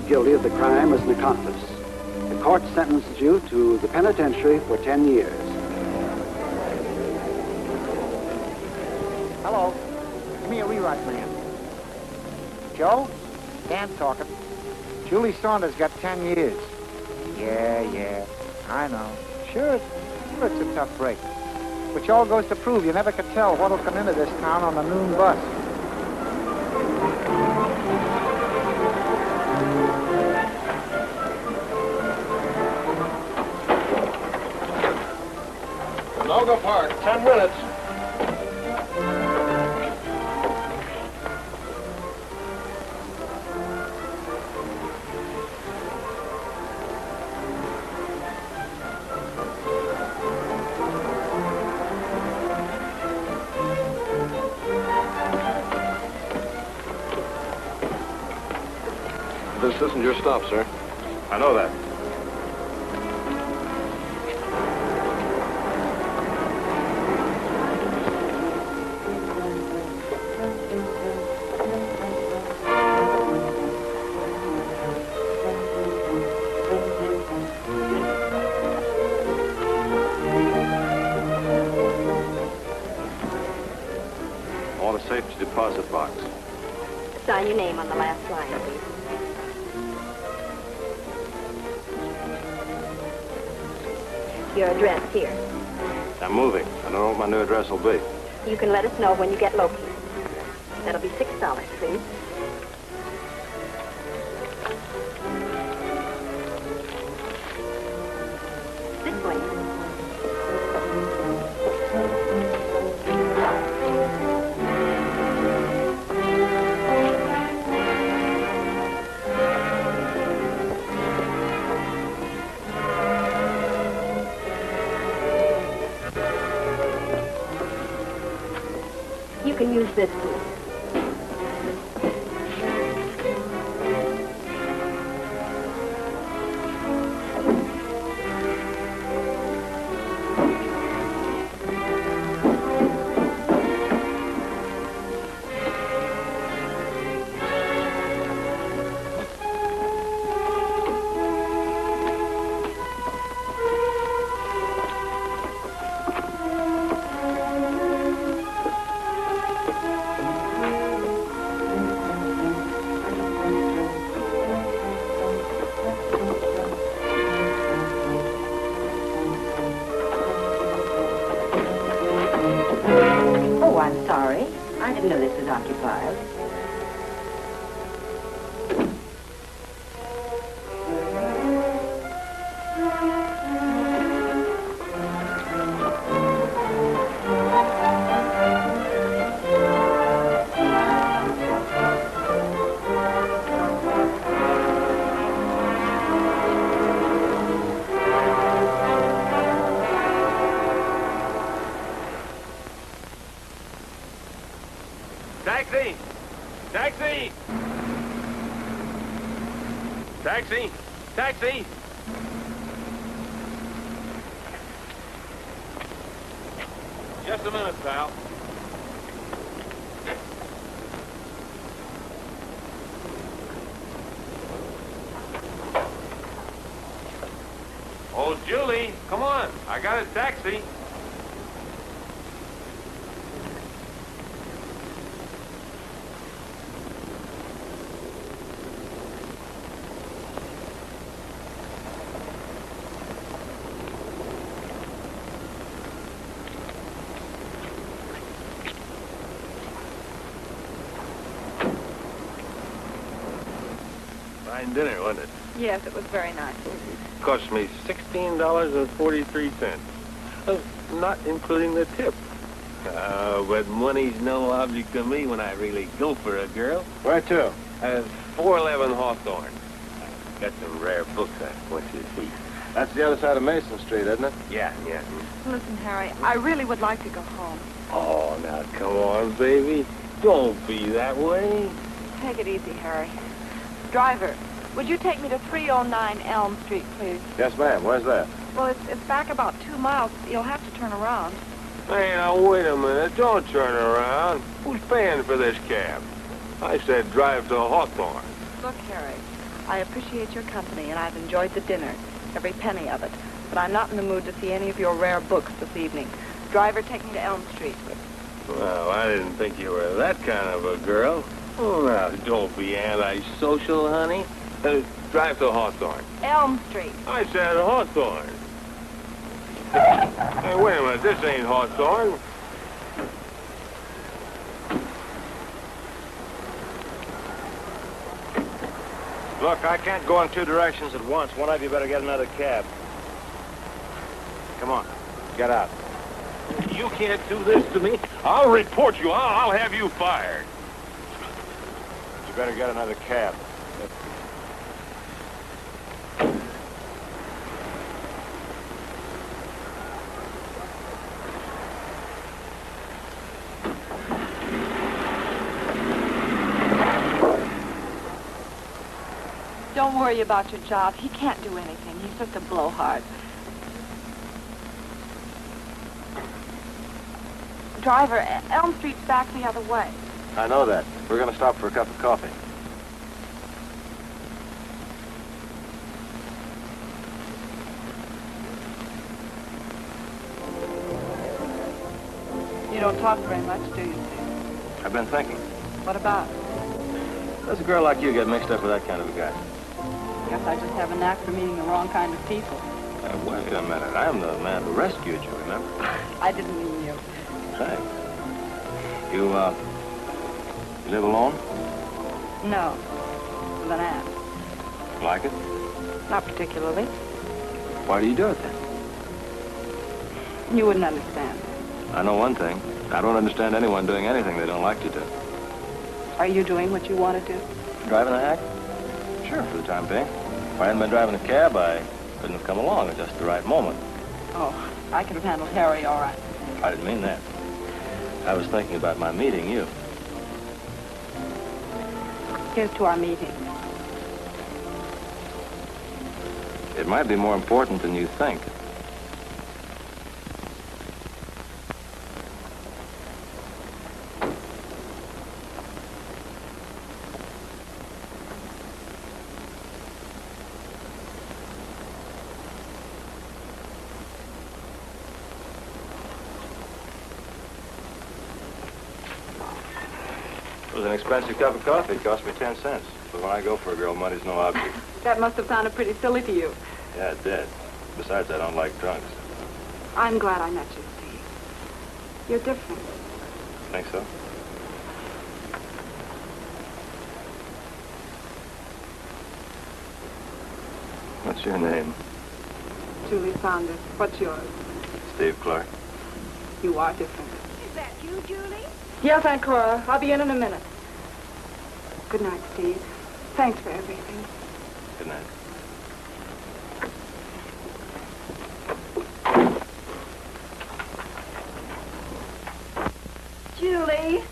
proved guilty of the crime as an accomplice. The court sentenced you to the penitentiary for 10 years. Hello. Give me a rewrite, man. Joe? Dan talking. Julie Saunders got 10 years. Yeah. I know. Sure, it's a tough break. Which all goes to prove you never could tell what'll come into this town on the noon bus. Noga Park, 10 minutes. This isn't your stop, sir. I know that. I want a safety deposit box. Sign your name on the last line, please. Your address here. I'm moving. I don't know what my new address will be. You can let us know when you get located. That'll be $6, please. This way. You can use this, please. Oh, I'm sorry. I didn't know this was occupied. Taxi! Taxi! Taxi! Taxi! Just a minute, pal. Oh, Julie, come on. I got a taxi. Fine dinner, wasn't it? Yes, it was very nice. Cost me $16.43. Not including the tip. But money's no object to me when I really go for a girl. Where to? 411 Hawthorne. Got some rare books I want you to see. That's the other side of Mason Street, isn't it? Yeah. Listen, Harry, I really would like to go home. Oh, now come on, baby. Don't be that way. Take it easy, Harry. Driver, would you take me to 309 Elm Street, please? Yes, ma'am. Where's that? Well, it's back about 2 miles. You'll have to turn around. Hey, now, wait a minute. Don't turn around. Who's paying for this cab? I said drive to Hawthorne. Look, Harry, I appreciate your company, and I've enjoyed the dinner, every penny of it. But I'm not in the mood to see any of your rare books this evening. Driver, take me to Elm Street. Well, I didn't think you were that kind of a girl. Oh, now, don't be antisocial, honey. Drive to Hawthorne. Elm Street. I said Hawthorne. Hey, wait a minute. This ain't Hawthorne. Look, I can't go in two directions at once. One of you better get another cab. Come on, get out. You can't do this to me. I'll report you. I'll have you fired. You better get another cab. Don't worry about your job. He can't do anything. He's just a blowhard. Driver, Elm Street's back the other way. I know that. We're going to stop for a cup of coffee. You don't talk very much, do you, Steve? I've been thinking. What about? Does a girl like you get mixed up with that kind of a guy? Guess I just have a knack for meeting the wrong kind of people. Wait a minute. I'm the man who rescued you, remember? I didn't mean you. Thanks. You live alone? No. With an aunt. Like it? Not particularly. Why do you do it then? You wouldn't understand. I know one thing. I don't understand anyone doing anything they don't like to do. Are you doing what you want to do? Driving a hack? Sure, for the time being. If I hadn't been driving a cab, I couldn't have come along at just the right moment. Oh, I could have handled Harry all right. I didn't mean that. I was thinking about my meeting you. Here's to our meeting. It might be more important than you think. It was an expensive cup of coffee. It cost me 10 cents. But when I go for a girl, money's no object. That must have sounded pretty silly to you. Yeah, it did. Besides, I don't like drunks. I'm glad I met you, Steve. You're different. Think so? What's your name? Julie Saunders. What's yours? Steve Clark. You are different. Is that you, Julie? Yes, Aunt Cora. I'll be in a minute. Good night, Steve. Thanks for everything. Good night. Julie?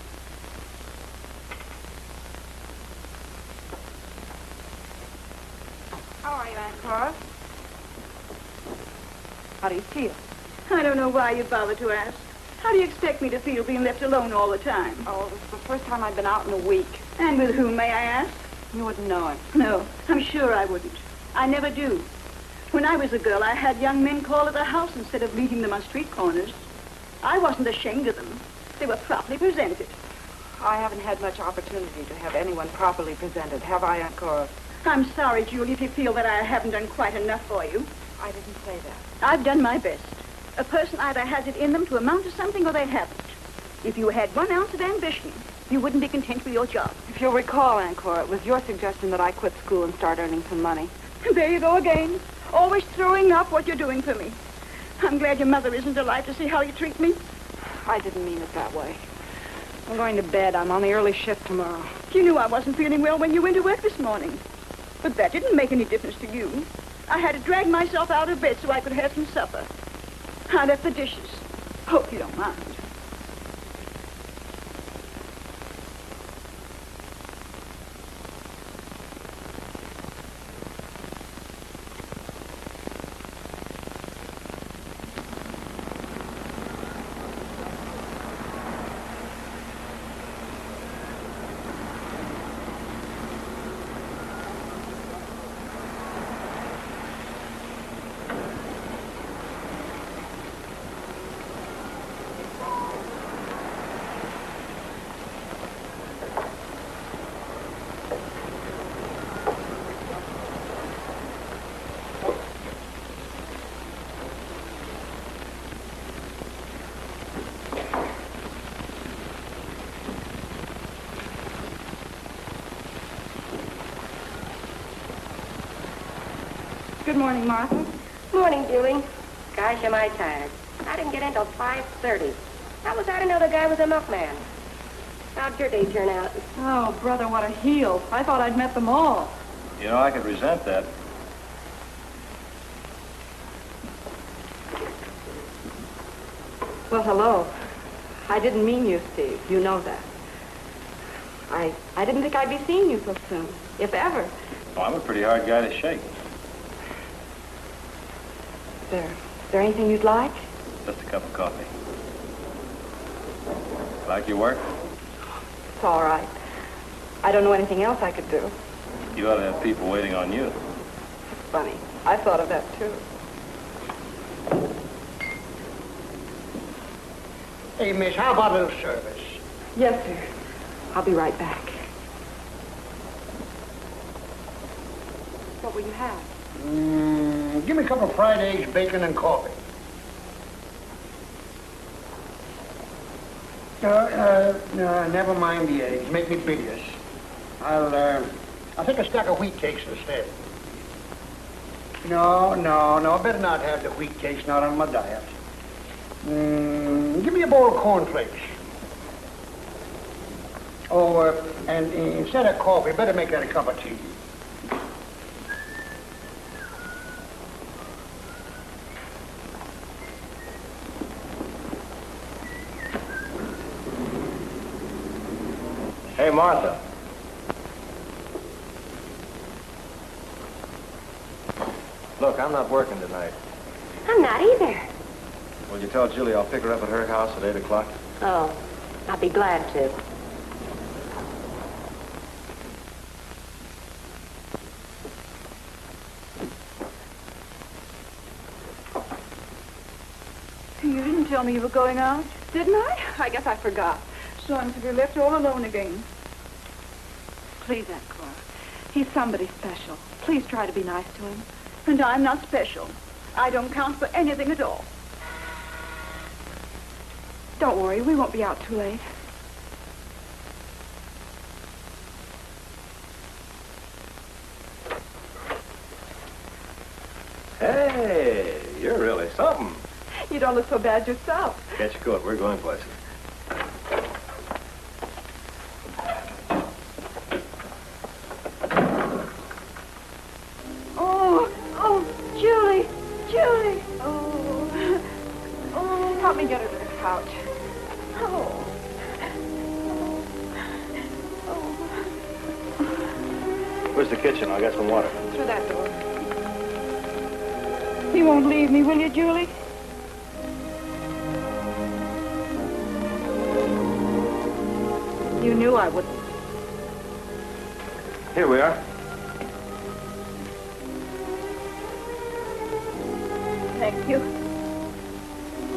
How are you, Aunt Cora? How do you feel? I don't know why you bother to ask. How do you expect me to feel being left alone all the time? Oh, this is the first time I've been out in a week. And with whom, may I ask? You wouldn't know him. No, I'm sure I wouldn't. I never do. When I was a girl, I had young men call at the house instead of meeting them on street corners. I wasn't ashamed of them. They were properly presented. I haven't had much opportunity to have anyone properly presented, have I, Aunt Cora? I'm sorry, Julie, if you feel that I haven't done quite enough for you. I didn't say that. I've done my best. A person either has it in them to amount to something or they haven't. If you had 1 ounce of ambition, you wouldn't be content with your job. If you'll recall, Aunt Cora, it was your suggestion that I quit school and start earning some money. There you go again. Always throwing up what you're doing for me. I'm glad your mother isn't alive to see how you treat me. I didn't mean it that way. I'm going to bed. I'm on the early shift tomorrow. You knew I wasn't feeling well when you went to work this morning. But that didn't make any difference to you. I had to drag myself out of bed so I could have some supper. I left the dishes. Hope you don't mind. Good morning, Martha. Morning, Julie. Gosh, am I tired. I didn't get in till 5:30. How was I to know the guy was a milkman? How'd your day turn out? Oh, brother, what a heel. I thought I'd met them all. You know, I could resent that. Well, hello. I didn't mean you, Steve. You know that. I didn't think I'd be seeing you so soon, if ever. Oh, I'm a pretty hard guy to shake. Is there anything you'd like? Just a cup of coffee. Like your work? It's all right. I don't know anything else I could do. You ought to have people waiting on you. It's funny. I thought of that, too. Hey, miss, how about a little service? Yes, sir. I'll be right back. What will you have? Give me a couple of fried eggs, bacon, and coffee. Never mind the eggs. Make me bilious. I'll take a stack of wheat cakes instead. No. Better not have the wheat cakes, not on my diet. Give me a bowl of cornflakes. Oh, and instead of coffee, better make that a cup of tea. Hey, Martha. Look, I'm not working tonight. I'm not either. Will you tell Julie I'll pick her up at her house at 8 o'clock? Oh, I'll be glad to. You didn't tell me you were going out. Didn't I? I guess I forgot. So I'm to be left all alone again. Please, Aunt Cora. He's somebody special. Please try to be nice to him. And I'm not special. I don't count for anything at all. Don't worry, we won't be out too late. Hey, you're really something. You don't look so bad yourself. Get your coat. We're going places. Oh, Julie. Oh. Help me get her to the couch. Oh. Where's the kitchen? I'll get some water. Through that door. You won't leave me, will you, Julie? You knew I wouldn't. Here we are. Thank you.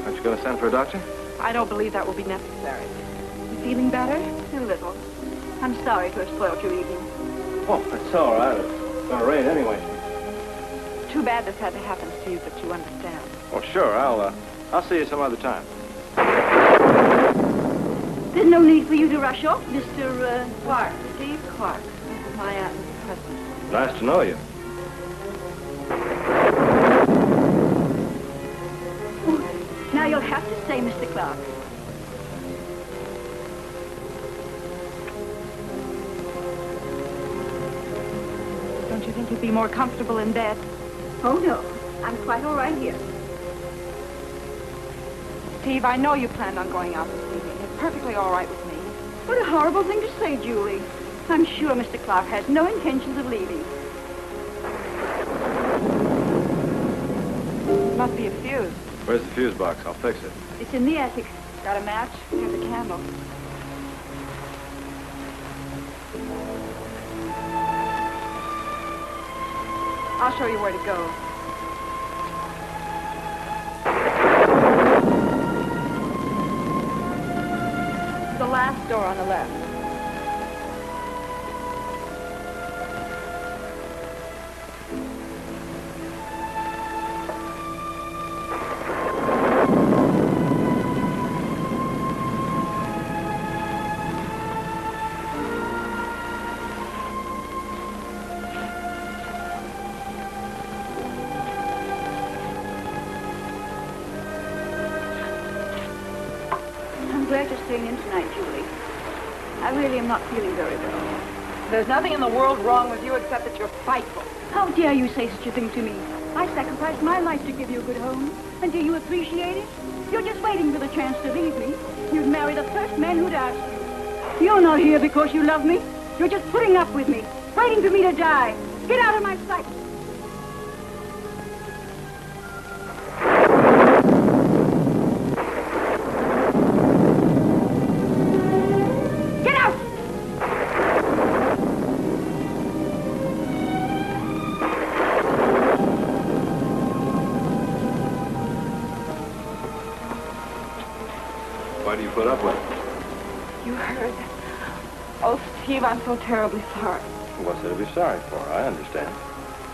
Aren't you going to send for a doctor? I don't believe that will be necessary. You feeling better? A little. I'm sorry to have spoiled your evening. Oh, that's all right. It's going to rain anyway. Too bad this had to happen, Steve, but you understand. Oh, sure. I'll see you some other time. There's no need for you to rush off, Mr. Clark. Steve Clark. This is my aunt, Mrs. Preston. Nice to know you. Now you'll have to stay, Mr. Clark. Don't you think you'd be more comfortable in bed? Oh, no. I'm quite all right here. Steve, I know you planned on going out this evening. It's perfectly all right with me. What a horrible thing to say, Julie. I'm sure Mr. Clark has no intentions of leaving. Must be a fuse. Where's the fuse box? I'll fix it. It's in the attic. Got a match? Here's a candle. I'll show you where to go. The last door on the left. I'm glad you're staying in tonight, Julie. I really am not feeling very well. There's nothing in the world wrong with you except that you're spiteful. How dare you say such a thing to me? I sacrificed my life to give you a good home. And do you appreciate it? You're just waiting for the chance to leave me. You'd marry the first man who'd ask you. You're not here because you love me. You're just putting up with me, waiting for me to die. Get out of my sight. Get out! Why do you put up with it? You heard. Oh, Steve, I'm so terribly sorry. What's there to be sorry for? I understand.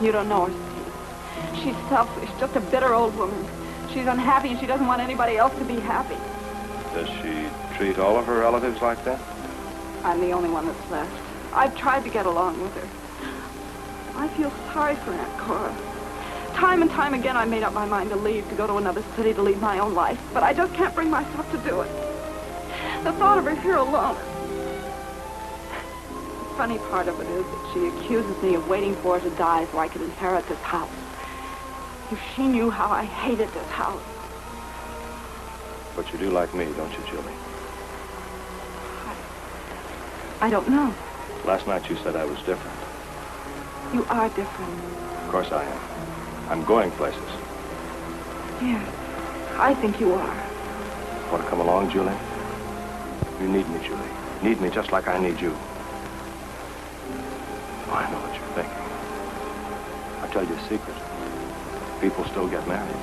You don't know her, Steve. She's selfish, just a bitter old woman. She's unhappy and she doesn't want anybody else to be happy. Does she treat all of her relatives like that? I'm the only one that's left. I've tried to get along with her. I feel sorry for Aunt Cora. Time and time again, I made up my mind to leave, to go to another city, to lead my own life. But I just can't bring myself to do it. The thought of her here alone. The funny part of it is that she accuses me of waiting for her to die so I could inherit this house. If she knew how I hated this house. But you do like me, don't you, Julie? I don't know. Last night you said I was different. You are different. Of course I am. I'm going places. Yes, I think you are. Want to come along, Julie? You need me, Julie. Need me just like I need you. Oh, I know what you're thinking. I'll tell you a secret. People still get married.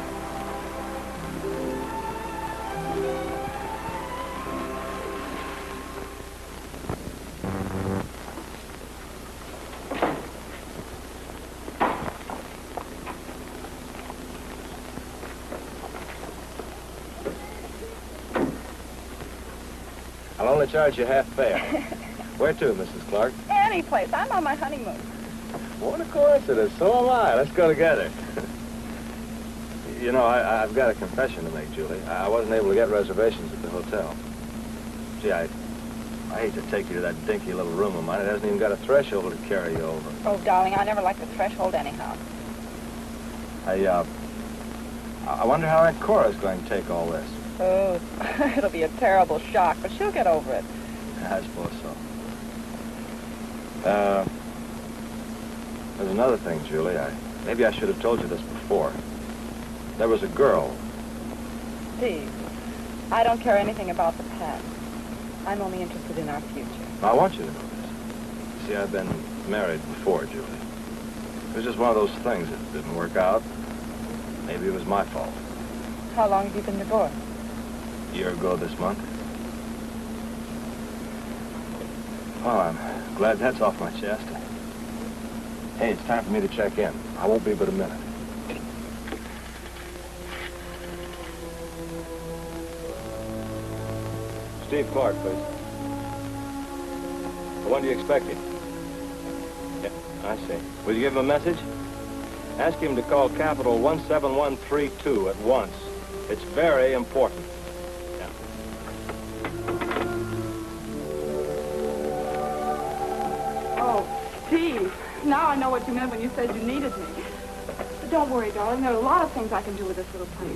I'll only charge you half fare. Where to, Mrs. Clark? Any place. I'm on my honeymoon. What a coincidence. So am I. Let's go together. You know, I've got a confession to make, Julie. I wasn't able to get reservations at the hotel. Gee, I hate to take you to that dinky little room of mine. It hasn't even got a threshold to carry you over. Oh, darling, I never liked the threshold anyhow. I wonder how Aunt Cora's going to take all this. Oh, it'll be a terrible shock, but she'll get over it. I suppose so. There's another thing, Julie. Maybe I should have told you this before. There was a girl. Steve, I don't care anything about the past. I'm only interested in our future. I want you to know this. See, I've been married before, Julie. It was just one of those things that didn't work out. Maybe it was my fault. How long have you been divorced? A year ago this month. Well, I'm glad that's off my chest. Hey, it's time for me to check in. I won't be but a minute. Steve Clark, please. When do you expect him? Yeah, I see. Will you give him a message? Ask him to call Capital 17132 at once. It's very important. Yeah. Oh, Steve, now I know what you meant when you said you needed me. But don't worry, darling. There are a lot of things I can do with this little place.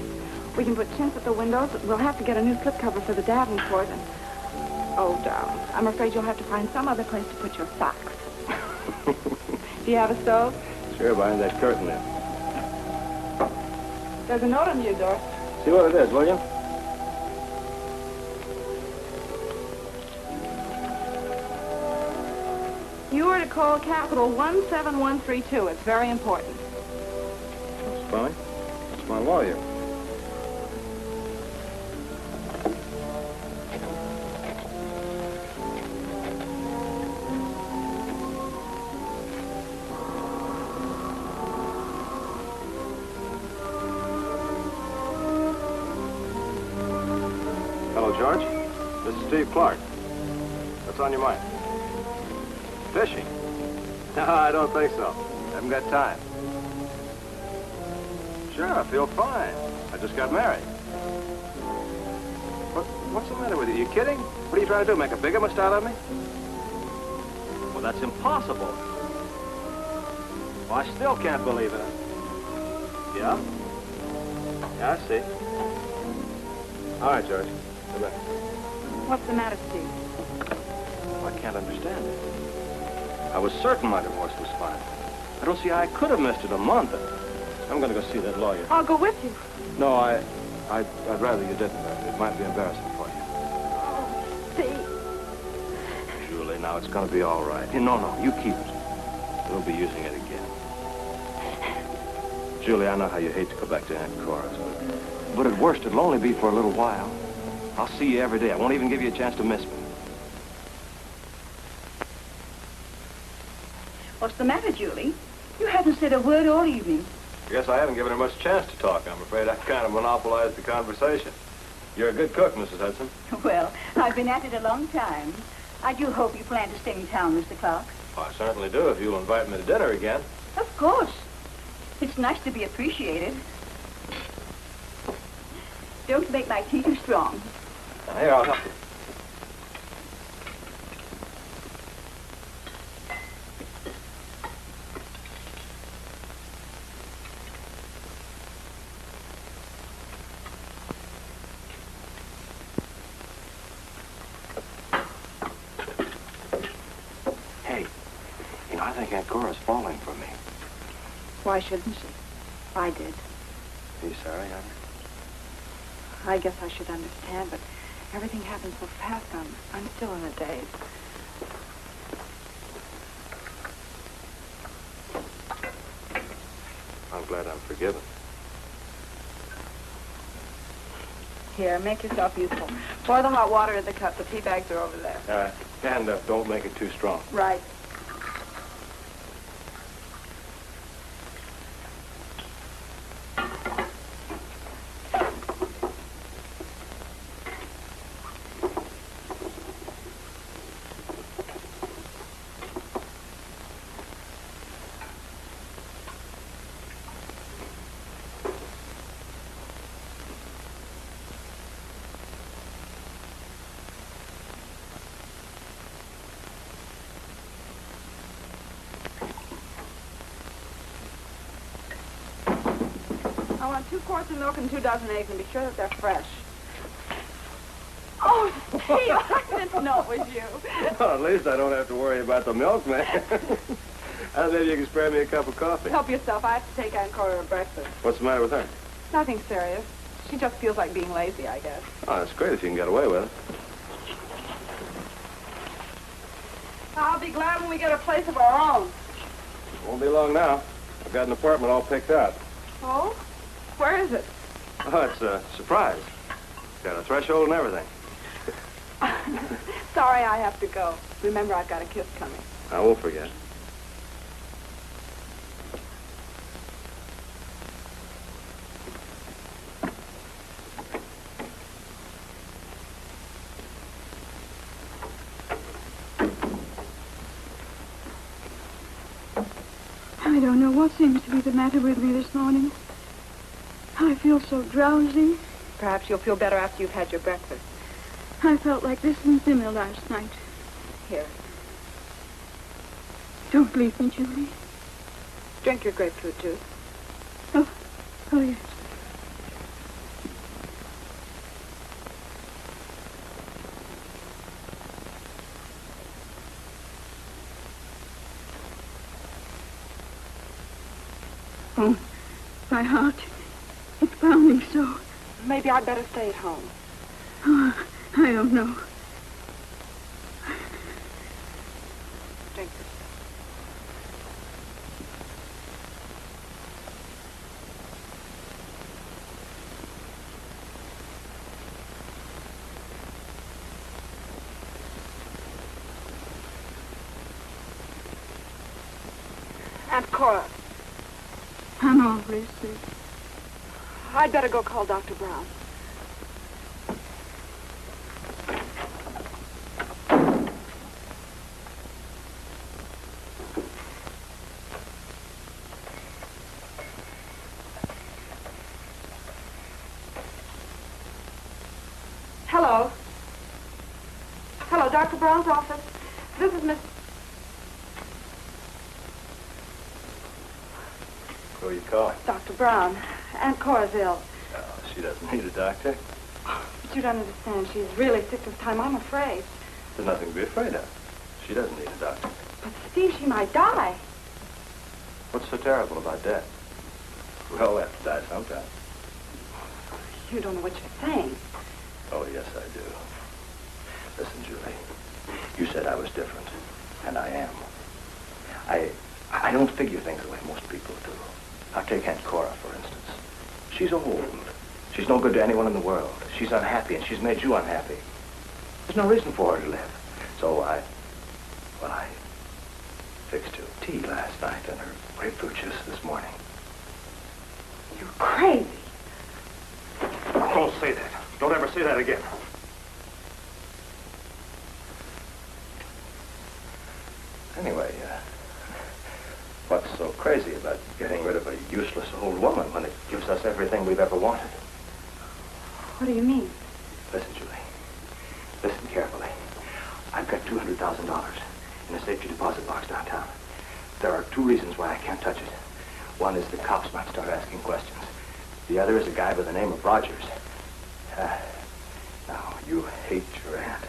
We can put chintz at the windows. We'll have to get a new slipcover for the davenport. And oh, darling, I'm afraid you'll have to find some other place to put your socks. Do you have a stove? Sure, behind that curtain there. There's a note on your door. See what it is, will you? You are to call Capital 17132. It's very important. That's funny. It's my lawyer. Hello, George. This is Steve Clark. What's on your mind? Fishing? No, I don't think so. Haven't got time. Sure, I feel fine. I just got married. What's the matter with you? You kidding? What are you trying to do, make a bigamist out of me? Well, that's impossible. Well, I still can't believe it. Yeah? Yeah, I see. All right, George. Goodbye. What's the matter, Steve? Well, I can't understand it. I was certain my divorce was final. I don't see how I could have missed it a month. I'm going to go see that lawyer. I'll go with you. No, I'd rather you didn't. It might be embarrassing for you. Steve. Julie, now it's going to be all right. No, you keep it. We'll be using it again. Julie, I know how you hate to go back to Aunt Cora's, but at worst, it'll only be for a little while. I'll see you every day. I won't even give you a chance to miss me. What's the matter, Julie? You haven't said a word all evening. Guess I haven't given her much chance to talk. I'm afraid I kind of monopolized the conversation. You're a good cook, Mrs. Hudson. Well, I've been at it a long time. I do hope you plan to stay in town, Mr. Clark. I certainly do, if you'll invite me to dinner again. Of course. It's nice to be appreciated. Don't make my tea too strong. Here, I'll help you. I think Aunt Cora's falling for me. Why shouldn't she? I did. Are you sorry, honey? I guess I should understand, but everything happened so fast. I'm still in a daze. I'm glad I'm forgiven. Here, make yourself useful. Pour the hot water in the cup. The tea bags are over there. All right. And don't make it too strong. Right. I want 2 quarts of milk and 2 dozen eggs, and be sure that they're fresh. Oh, Steve, I didn't know it was you. Well, at least I don't have to worry about the milkman. Maybe you can spare me a cup of coffee. Help yourself. I have to take Aunt Cora to breakfast. What's the matter with her? Nothing serious. She just feels like being lazy, I guess. Oh, that's great if you can get away with it. I'll be glad when we get a place of our own. Won't be long now. I've got an apartment all picked out. Oh? Where is it? Oh, it's a surprise. Got a threshold and everything. Sorry I have to go. Remember, I've got a kiss coming. I won't forget. I don't know what seems to be the matter with me this morning. I feel so drowsy. Perhaps you'll feel better after you've had your breakfast. I felt like this in dinner last night. Here, Don't leave me, Julie. drink your grapefruit juice. Oh, yes. Oh, my heart. It's pounding so. Maybe I'd better stay at home. Oh, I don't know. Drink this. Aunt Cora, I'm always sick. I'd better go call Dr. Brown. Hello. Hello, Dr. Brown's office. This is Miss... Who are you calling? Dr. Brown. Aunt Cora's ill. Oh, she doesn't need a doctor. But you don't understand. She's really sick this time, I'm afraid. There's nothing to be afraid of. She doesn't need a doctor. But, Steve, she might die. What's so terrible about death? We all have to die sometime. You don't know what you're saying. Oh, yes, I do. Listen, Julie, you said I was different, and I am. I don't figure things the way most people do. Now, take Aunt Cora, for instance. She's old. She's no good to anyone in the world. She's unhappy, and she's made you unhappy. There's no reason for her to live. So I fixed her tea last night and her grapefruit juice this morning. You're crazy. Don't say that. Don't ever say that again. Anyway, what's so crazy about getting rid of a useless old woman when it gives us everything we've ever wanted? What do you mean? Listen, Julie. Listen carefully. I've got $200,000 in a safety deposit box downtown. There are two reasons why I can't touch it. One is the cops might start asking questions. The other is a guy by the name of Rogers. Now, you hate your aunt.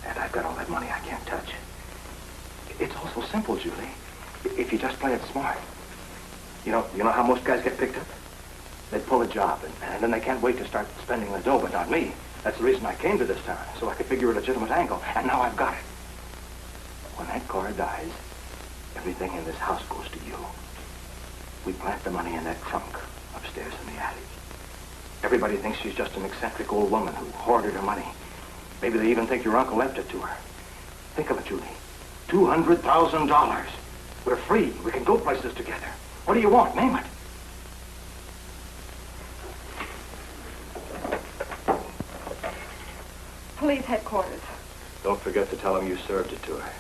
And I've got all that money I can't touch. It's all so simple, Julie. If you just play it smart. You know how most guys get picked up? They pull a job, and then they can't wait to start spending the dough, but not me. That's the reason I came to this town, so I could figure a legitimate angle, and now I've got it. When Aunt Cora dies, everything in this house goes to you. We plant the money in that trunk upstairs in the attic. Everybody thinks she's just an eccentric old woman who hoarded her money. Maybe they even think your uncle left it to her. Think of it, Julie. $200,000. We're free. We can go places together. What do you want? Name it. Police headquarters. Don't forget to tell them you served it to her.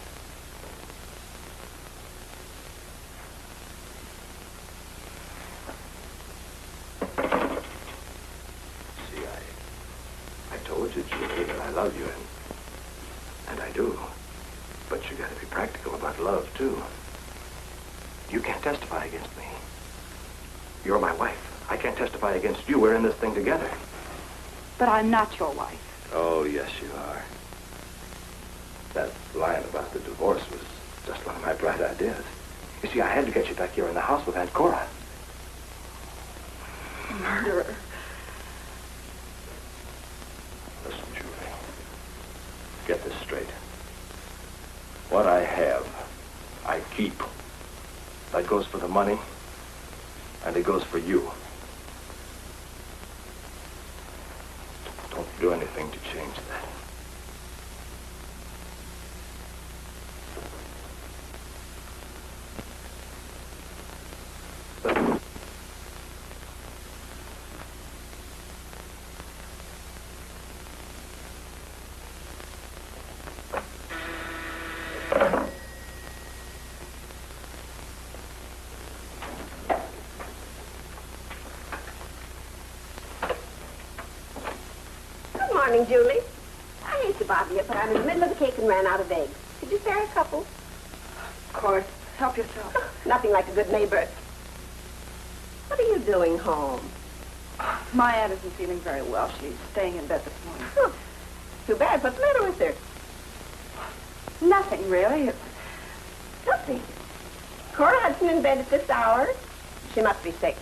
See, I told you, Julie, that I love you, and I do. But you gotta be practical about love, too. You can't testify against me. You're my wife. I can't testify against you. We're in this thing together. But I'm not your wife. Oh, yes, you are. That line about the divorce was just one of my bright ideas. You see, I had to get you back here in the house with Aunt Cora. Murderer. Listen, Julie. Get this straight. What I have, I keep. That goes for the money, and it goes for you. Don't do anything to change that. Good morning, Julie. I hate to bother you, but I'm in the middle of the cake and ran out of eggs. Could you spare a couple? Of course. Help yourself. Nothing like a good neighbor. What are you doing home? My aunt isn't feeling very well. She's staying in bed this morning. Huh. Too bad. What's the matter with her? Nothing, really. Nothing. Cora Hudson in bed at this hour? She must be sick.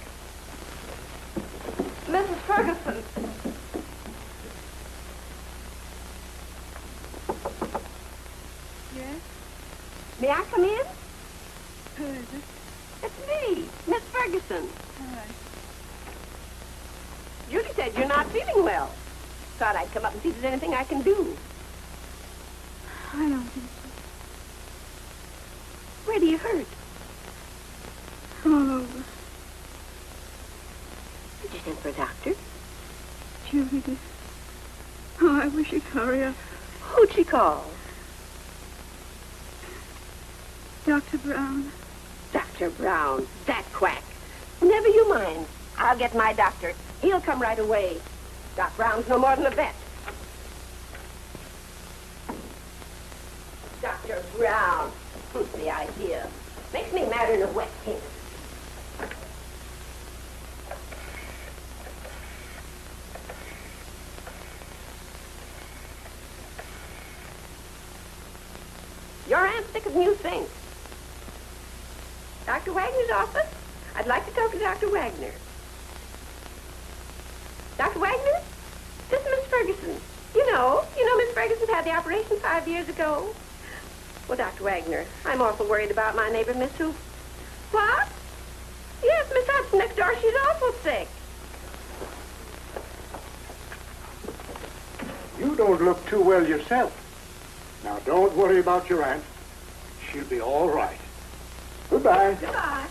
Mrs. Ferguson. Yes? May I come in? Who is it? It's me, Miss Ferguson. Hi. Julie said you're not feeling well. Thought I'd come up and see if there's anything I can do. I don't think so. Where do you hurt? All over. Did you send for a doctor? Julie did. Oh, I wish you'd hurry up. Who'd she call? Dr. Brown. Dr. Brown, that quack. Never you mind. I'll get my doctor. He'll come right away. Doc Brown's no more than a vet. Dr. Brown. Who's the idea? Makes me madder than a wet pig. Your aunt's sicker than you think. Dr. Wagner's office? I'd like to talk to Dr. Wagner. Dr. Wagner? This is Miss Ferguson. You know Miss Ferguson had the operation 5 years ago. Well, Dr. Wagner, I'm awful worried about my neighbor, Miss Who. What? Yes, Miss Hudson next door. She's awful sick. You don't look too well yourself. Now, don't worry about your aunt. She'll be all right. Goodbye. Goodbye.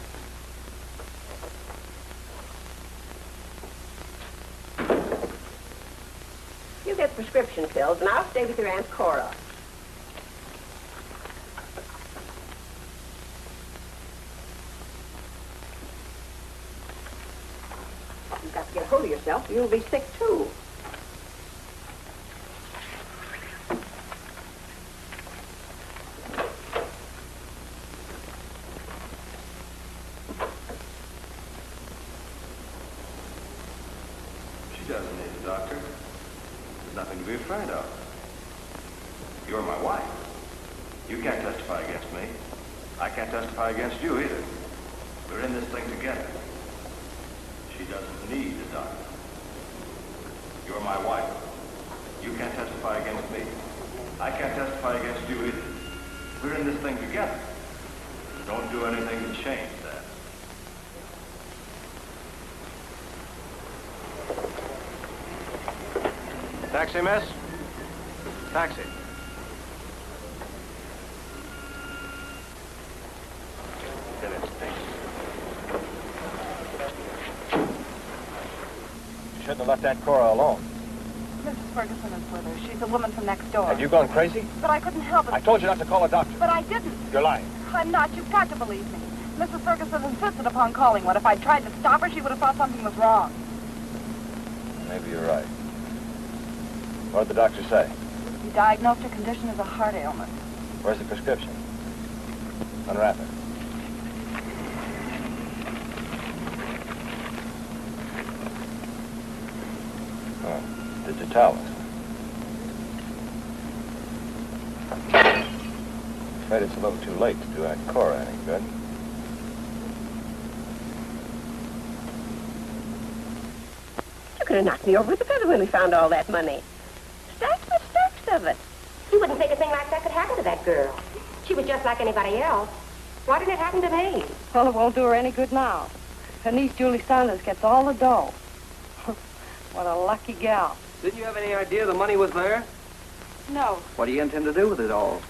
You get prescription pills, and I'll stay with your Aunt Cora. You've got to get hold of yourself, or you'll be sick, too. She doesn't need a doctor. There's nothing to be afraid of. You're my wife. You can't testify against me. I can't testify against you either. We're in this thing together. She doesn't need a doctor. You're my wife. You can't testify against me. I can't testify against you either. We're in this thing together. Don't do anything to change that. Taxi, miss? Taxi. Get in, please. You shouldn't have left Aunt Cora alone. Mrs. Ferguson is with her. She's a woman from next door. Have you gone crazy? But I couldn't help it. I told you not to call a doctor. But I didn't. You're lying. I'm not. You've got to believe me. Mrs. Ferguson insisted upon calling one. If I'd tried to stop her, she would have thought something was wrong. Maybe you're right. What did the doctor say? He diagnosed her condition as a heart ailment. Where's the prescription? Unwrap it. Oh, did you tell us? I'm afraid it's a little too late to do Aunt Cora any good. You could have knocked me over with a feather when we found all that money. Stacks and stacks of it. You wouldn't think a thing like that could happen to that girl. She was just like anybody else. Why didn't it happen to me? Well, it won't do her any good now. Her niece, Julie Saunders, gets all the dough. What a lucky gal. Didn't you have any idea the money was there? No, What do you intend to do with it all?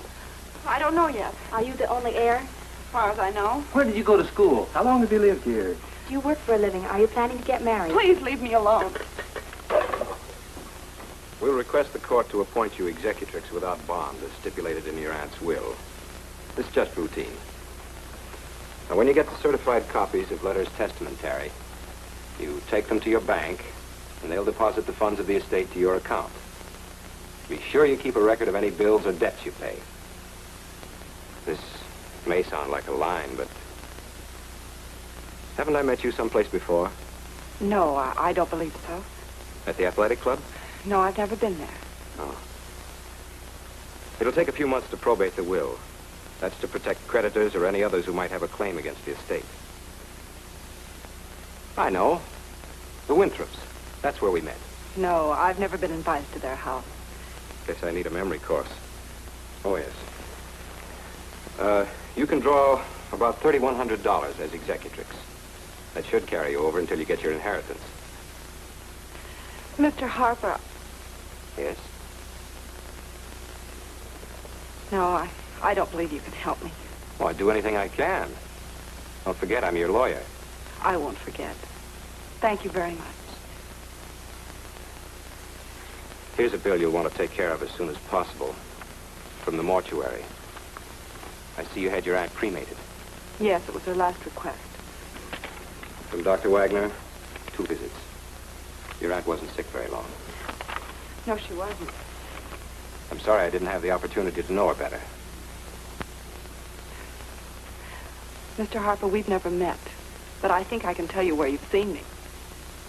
I don't know yet. Are you the only heir? As far as I know. Where did you go to school? How long have you lived here? Do you work for a living? Are you planning to get married? Please leave me alone. We'll request the court to appoint you executrix without bond, as stipulated in your aunt's will. This is just routine. Now, when you get the certified copies of letters testamentary, you take them to your bank, and they'll deposit the funds of the estate to your account. Be sure you keep a record of any bills or debts you pay. This may sound like a line, but haven't I met you someplace before? No, I don't believe so. At the athletic club? No, I've never been there. Oh. It'll take a few months to probate the will. That's to protect creditors or any others who might have a claim against the estate. I know. The Winthrops. That's where we met. No, I've never been invited to their house. Guess I need a memory course. Oh, yes. You can draw about $3,100 as executrix. That should carry you over until you get your inheritance. Mr. Harper. Yes? No, I don't believe you can help me. Well, I'd do anything I can. Don't forget, I'm your lawyer. I won't forget. Thank you very much. Here's a bill you'll want to take care of as soon as possible. From the mortuary. I see you had your aunt cremated. Yes, it was her last request. From Dr. Wagner, 2 visits. Your aunt wasn't sick very long. No, she wasn't. I'm sorry I didn't have the opportunity to know her better. Mr. Harper, we've never met, but I think I can tell you where you've seen me.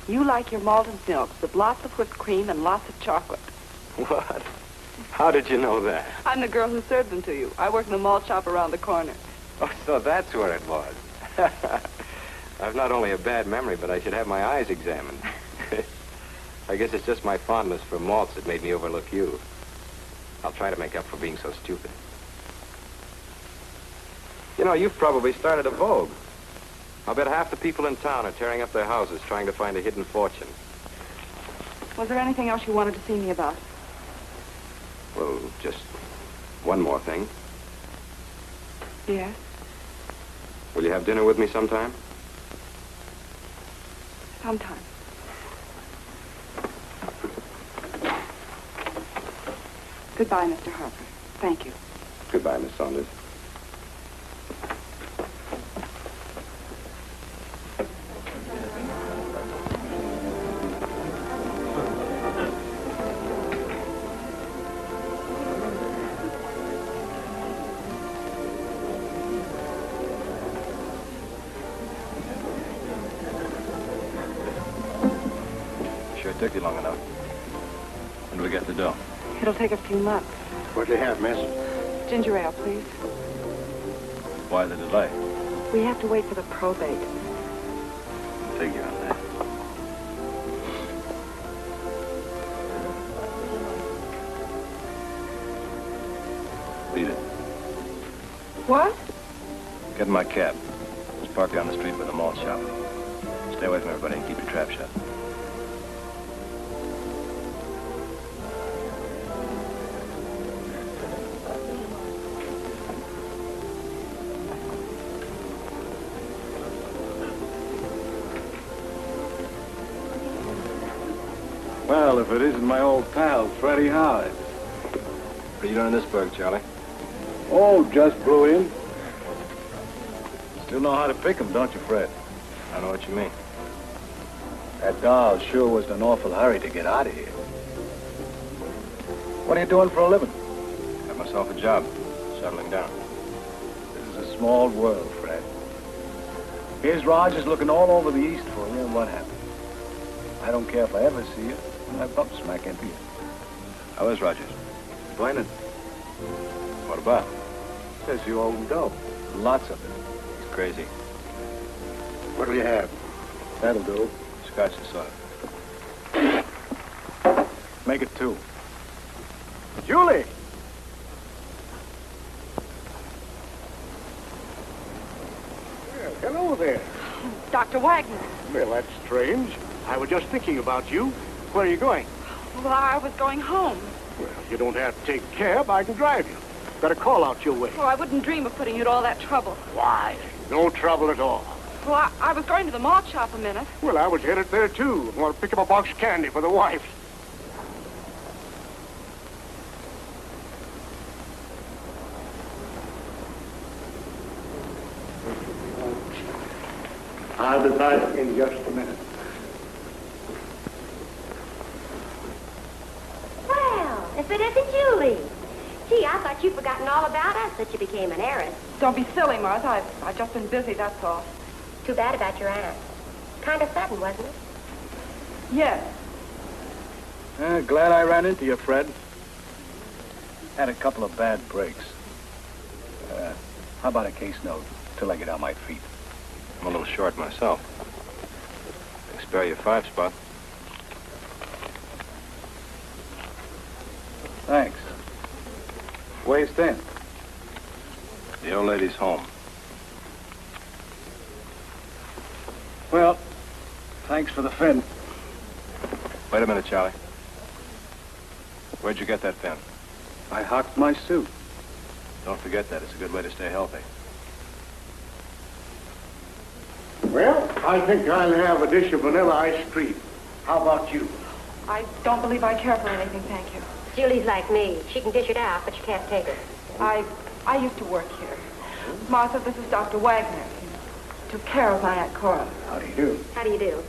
You like your malted milks with lots of whipped cream and lots of chocolate. What? How did you know that? I'm the girl who served them to you. I work in the malt shop around the corner. Oh, so that's where it was. I've not only a bad memory, but I should have my eyes examined. I guess it's just my fondness for malts that made me overlook you. I'll try to make up for being so stupid. You know, you've probably started a vogue. I'll bet half the people in town are tearing up their houses trying to find a hidden fortune. Was there anything else you wanted to see me about? Well, just one more thing. Yes? Will you have dinner with me sometime? Sometime. Goodbye, Mr. Harper. Thank you. Goodbye, Miss Saunders. Sure took you long enough. When do we get the dough? It'll take a few months. What do you have, miss? Ginger ale, please. Why the delay? We have to wait for the probate. Figure on that. Beat it. What? Get in my cab. Just park down the street by the malt shop. Stay away from everybody and keep your trap shut. Well, if it isn't my old pal, Freddie Howard. What are you doing in this burg, Charlie? Oh, just blew in. Still know how to pick 'em, don't you, Fred? I know what you mean. That doll sure was in an awful hurry to get out of here. What are you doing for a living? Got myself a job. Settling down. This is a small world, Fred. Here's Rogers looking all over the East for you, and what happened? I don't care if I ever see you. I bump smack into you. How is Rogers? Complaining. What about? Says you owe him dough. Lots of it. He's crazy. What'll you have? That'll do. Scotch and soda. Make it 2. Julie! Well, hello there. Dr. Wagner. Well, that's strange. I was just thinking about you. Where are you going? Well, I was going home. Well, you don't have to take a cab. I can drive you. Got a call out your way. Oh, I wouldn't dream of putting you to all that trouble. Why? No trouble at all. Well, I was going to the malt shop a minute. Well, I was headed there, too. I want to pick up a box of candy for the wife. I'll be back in just a minute. Well, if it isn't Julie. Gee, I thought you'd forgotten all about us that you became an heiress. Don't be silly, Martha. I've just been busy, that's all. Too bad about your aunt. Kind of sudden, wasn't it? Yes. Glad I ran into you, Fred. Had a couple of bad breaks. How about a case note till I get on my feet? I'm a little short myself. I can spare you 5 spot. Thanks. Where you staying? The old lady's home. Well, thanks for the fin. Wait a minute, Charlie. Where'd you get that fin? I hocked my suit. Don't forget that. It's a good way to stay healthy. Well, I think I'll have a dish of vanilla ice cream. How about you? I don't believe I care for anything, thank you. Julie's like me. She can dish it out, but she can't take it. I used to work here. Martha, this is Dr. Wagner. He took care of my Aunt Cora. How do you do? How do you do?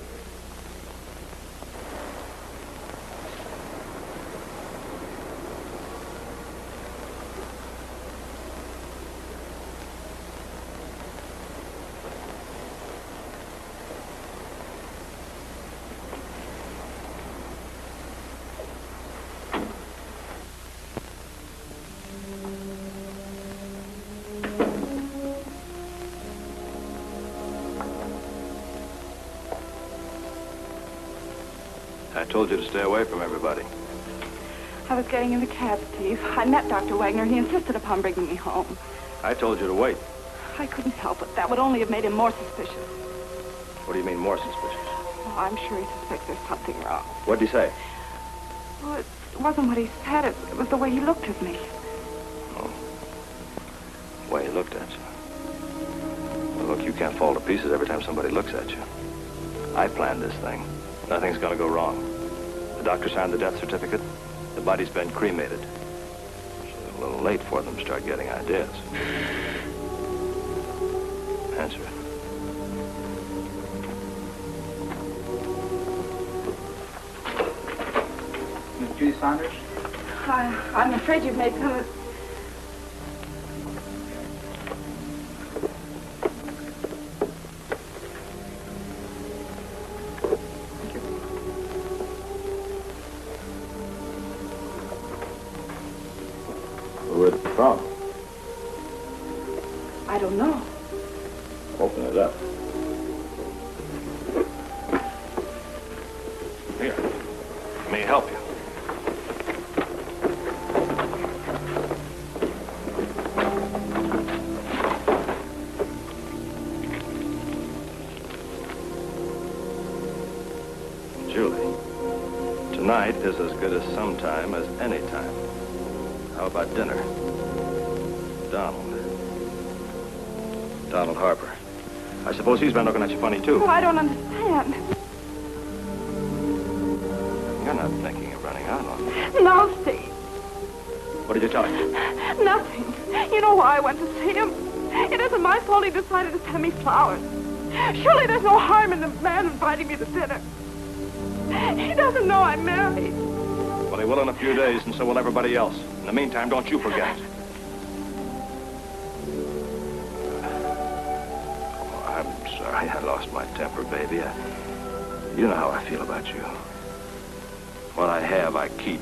I told you to stay away from everybody. I was getting in the cab, Steve. I met Dr. Wagner. He insisted upon bringing me home. I told you to wait. I couldn't help it. That would only have made him more suspicious. What do you mean, more suspicious? Oh, I'm sure he suspects there's something wrong. What'd he say? Well, it wasn't what he said. It was the way he looked at me. Oh. The way he looked at you. Well, look, you can't fall to pieces every time somebody looks at you. I planned this thing. Nothing's gonna go wrong. The doctor signed the death certificate. The body's been cremated. It's a little late for them to start getting ideas. Answer it. Miss Judy Saunders? I'm afraid you've made some... Where's it from? I don't know. Open it up. Here. Let me help you. Julie, tonight is as good as some time as any time. How about dinner? Donald Harper. I suppose he's been looking at you funny, too. Oh, I don't understand. You're not thinking of running out on me. No, Steve. What did you tell him? Nothing. You know why I went to see him? It isn't my fault he decided to send me flowers. Surely there's no harm in the man inviting me to dinner. He doesn't know I'm married. Well, he will in a few days, and so will everybody else. In the meantime, don't you forget. Oh, I'm sorry I lost my temper, baby. You know how I feel about you. What I have, I keep.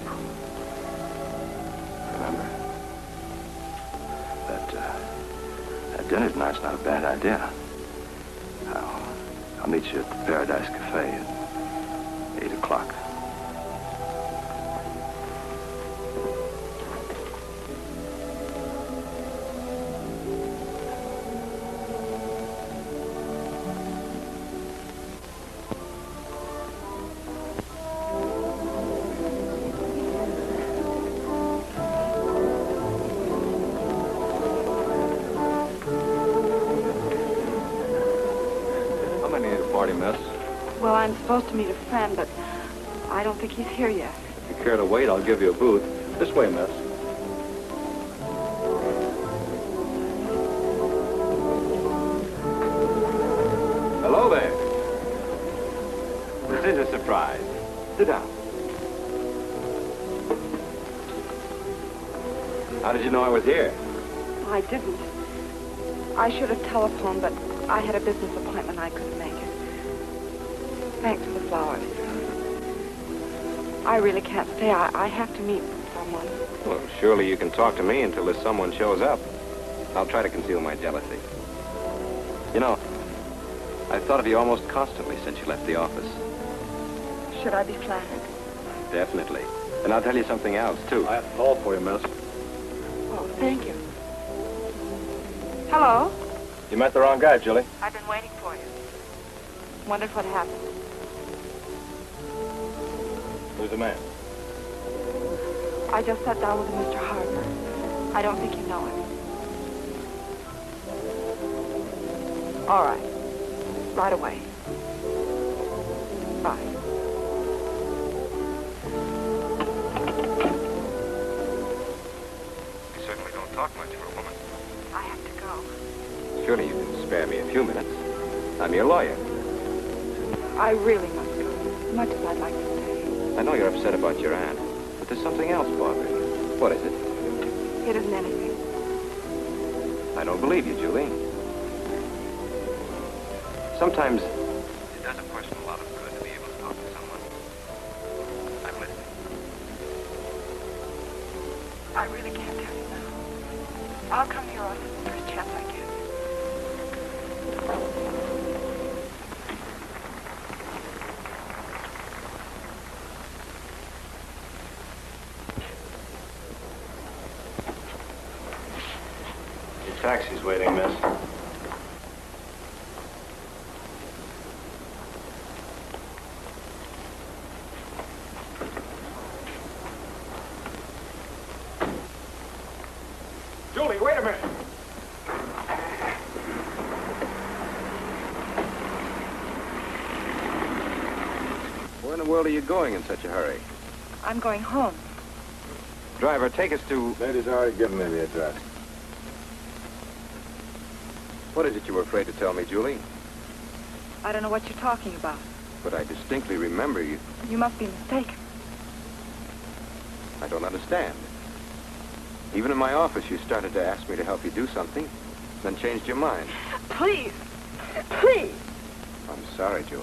Remember? That dinner tonight's not a bad idea. I'll meet you at the Paradise Cafe at 8 o'clock. Well, I'm supposed to meet a friend, but I don't think he's here yet. If you care to wait, I'll give you a booth. This way, miss. Hello there. This is a surprise. Sit down. How did you know I was here? I didn't. I should have telephoned, but I had a business appointment. I couldn't make it. Thanks for the flowers. I really can't stay. I have to meet someone. Well, surely you can talk to me until this someone shows up. I'll try to conceal my jealousy. You know, I've thought of you almost constantly since you left the office. Should I be flattered? Definitely. And I'll tell you something else, too. I have a call for you, miss. Oh, thank you. Hello? You met the wrong guy, Julie. I've been waiting for you. Wondered what happened. Who's the man? I just sat down with Mr. Harper. I don't think you know him. All right. Right away. Bye. You certainly don't talk much for a woman. I have to go. Surely you can spare me a few minutes. I'm your lawyer. I really must go, as much as I'd like to stay. I know you're upset about your aunt, but there's something else bothering you. What is it? It isn't anything. I don't believe you, Julie. Sometimes it does a person a lot of good to be able to talk to someone. I'm listening. I really can't tell you now. I'll come to your office the first chance I get. taxi's waiting, miss. Julie, wait a minute. Where in the world are you going in such a hurry? I'm going home. Driver, take us to... Lady's already given me the address. What is it you were afraid to tell me, Julie? I don't know what you're talking about. But I distinctly remember you. You must be mistaken. I don't understand. Even in my office, you started to ask me to help you do something, then changed your mind. Please. Please. I'm sorry, Julie.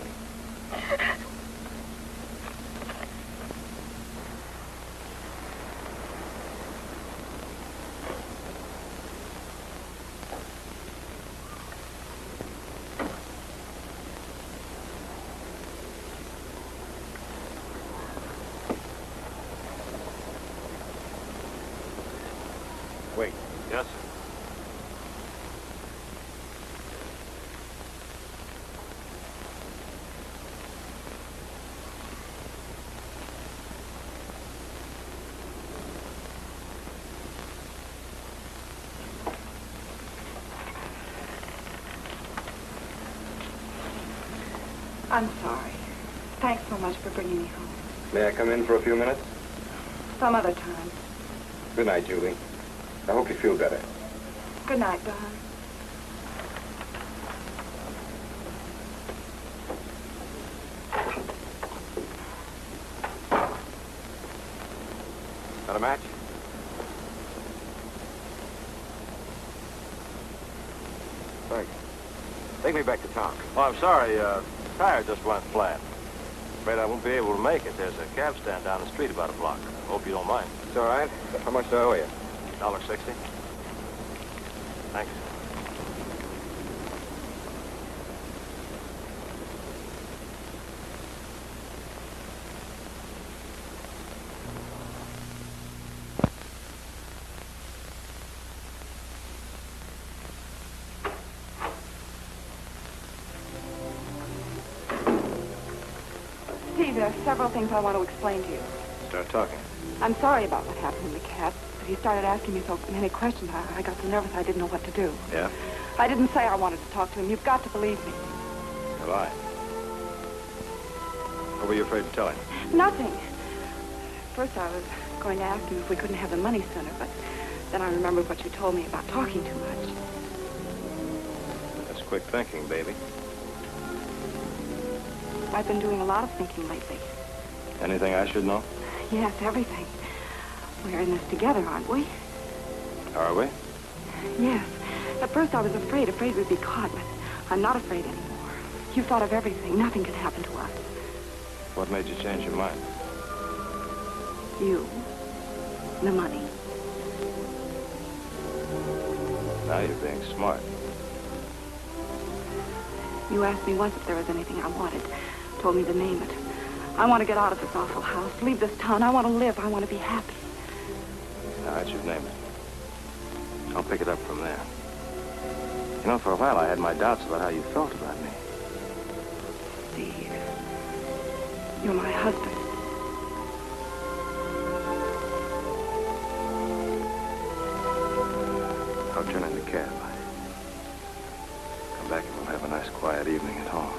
Wait. Yes, sir. I'm sorry. Thanks so much for bringing me home. May I come in for a few minutes? Some other time. Good night, Julie. I hope you feel better. Good night, Don. Got a match? Thanks. Take me back to town. Oh, I'm sorry. Tire just went flat. Afraid I won't be able to make it. There's a cab stand down the street about a block. Hope you don't mind. It's all right. How much do I owe you? $1.60. Thanks. Steve, there are several things I want to explain to you. Start talking. I'm sorry about what happened in the cab, but he started asking me so many questions. I got so nervous I didn't know what to do. Yeah? I didn't say I wanted to talk to him. You've got to believe me. Have I? What were you afraid to tell him? Nothing. First, I was going to ask him if we couldn't have the money sooner, but then I remembered what you told me about talking too much. That's quick thinking, baby. I've been doing a lot of thinking lately. Anything I should know? Yes, everything. We're in this together, aren't we? Are we? Yes. At first I was afraid we'd be caught, but I'm not afraid anymore. You've thought of everything. Nothing can happen to us. What made you change your mind? You. The money. Now you're being smart. You asked me once if there was anything I wanted. Told me to name it. I want to get out of this awful house, leave this town. I want to live. I want to be happy. All right, you've named it. I'll pick it up from there. You know, for a while I had my doubts about how you felt about me. Steve, you're my husband. I'll turn in the cab. Come back and we'll have a nice quiet evening at home.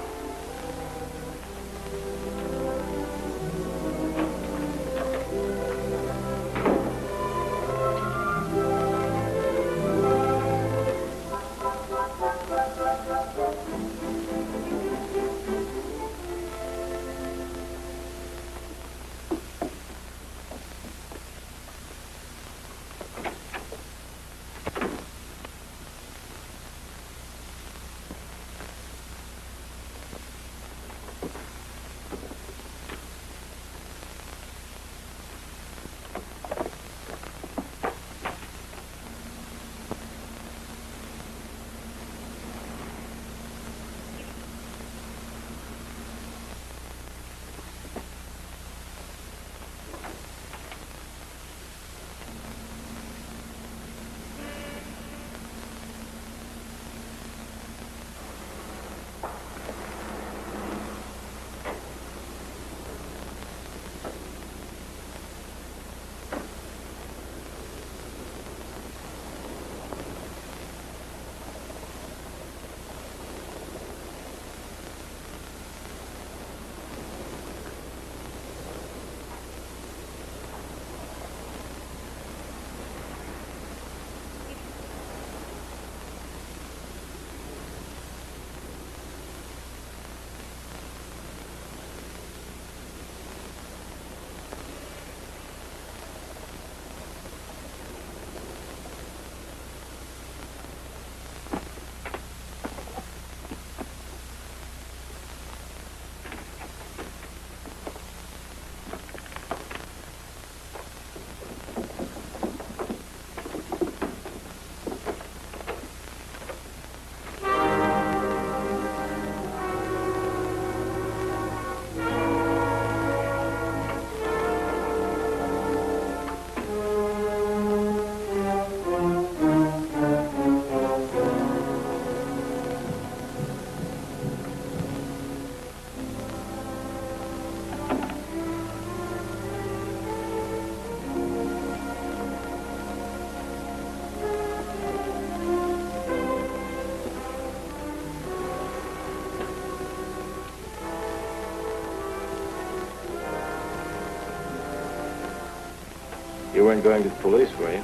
You weren't going to the police, were you?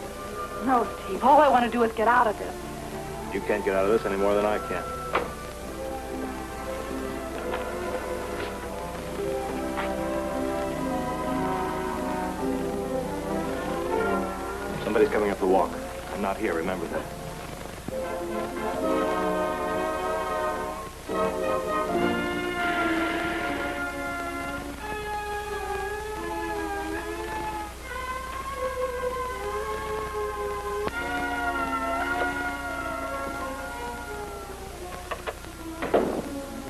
No, Steve. All I want to do is get out of this. You can't get out of this any more than I can. Somebody's coming up the walk. I'm not here, remember that.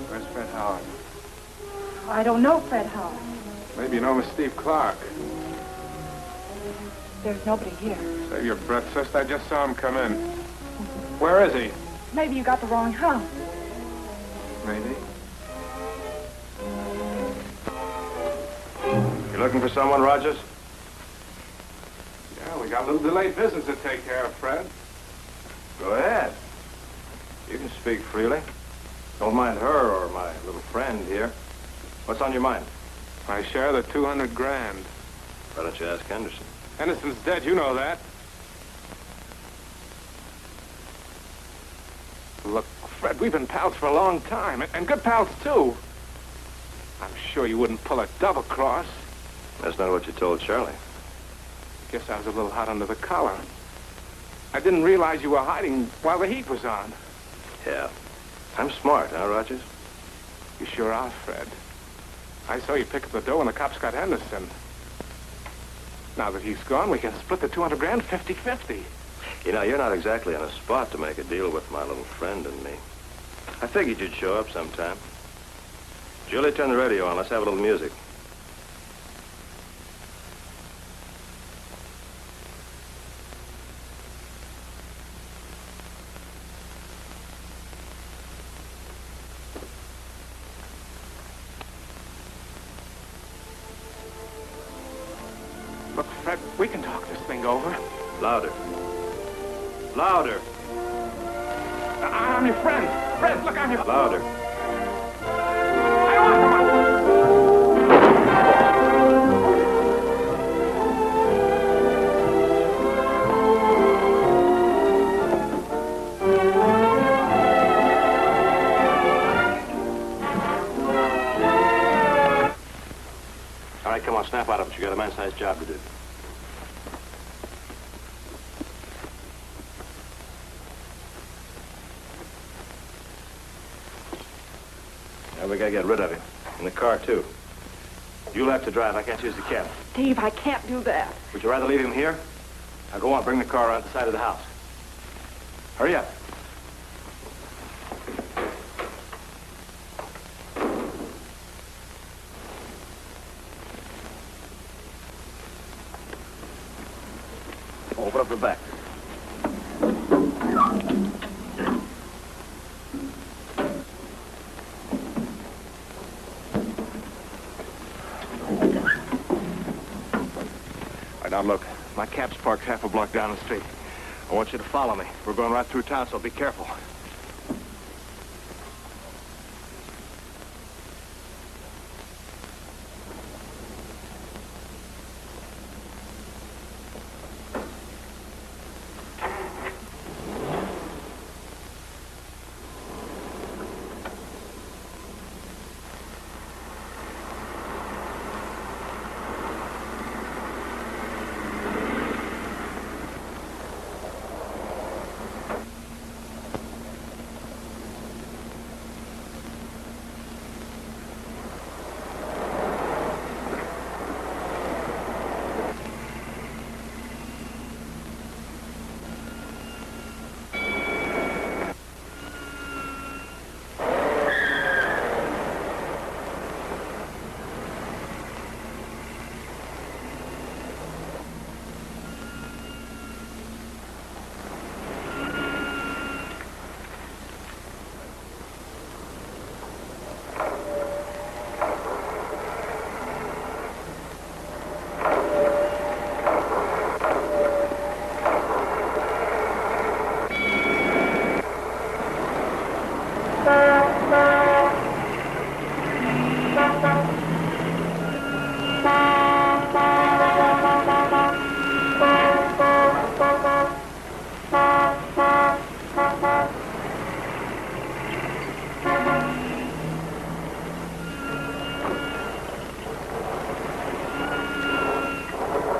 Where's Fred Howard? I don't know Fred Howard. Maybe you know Miss Steve Clark. There's nobody here. Save your breath, sister. I just saw him come in. Where is he? Maybe you got the wrong house. Maybe. You looking for someone, Rogers? Yeah, we got a little delayed business to take care of, Fred. Go ahead. You can speak freely. Don't mind her or my little friend here. What's on your mind? My share of the 200 grand. Why don't you ask Henderson? Henderson's dead, you know that. Look, Fred, we've been pals for a long time, and good pals, too. I'm sure you wouldn't pull a double cross. That's not what you told Charlie. Guess I was a little hot under the collar. I didn't realize you were hiding while the heat was on. Yeah. I'm smart, huh, Rogers? You sure are, Fred. I saw you pick up the dough when the cops got Henderson. Now that he's gone, we can split the 200 grand 50-50. You know, you're not exactly on a spot to make a deal with my little friend and me. I figured you'd show up sometime. Julie, turn the radio on. Let's have a little music. Look, Fred, we can talk this thing over. Louder. Louder. I'm your friend. Fred, look, I'm your... Louder. All right, come on, snap out of it. You got a man-sized job to do. Now we gotta get rid of him. In the car, too. You'll have to drive. I can't use the cab. Steve, I can't do that. Would you rather leave him here? Now go on, bring the car around the side of the house. Hurry up. Open up the back. All right, now look, my cab's parked half a block down the street. I want you to follow me. We're going right through town, so be careful.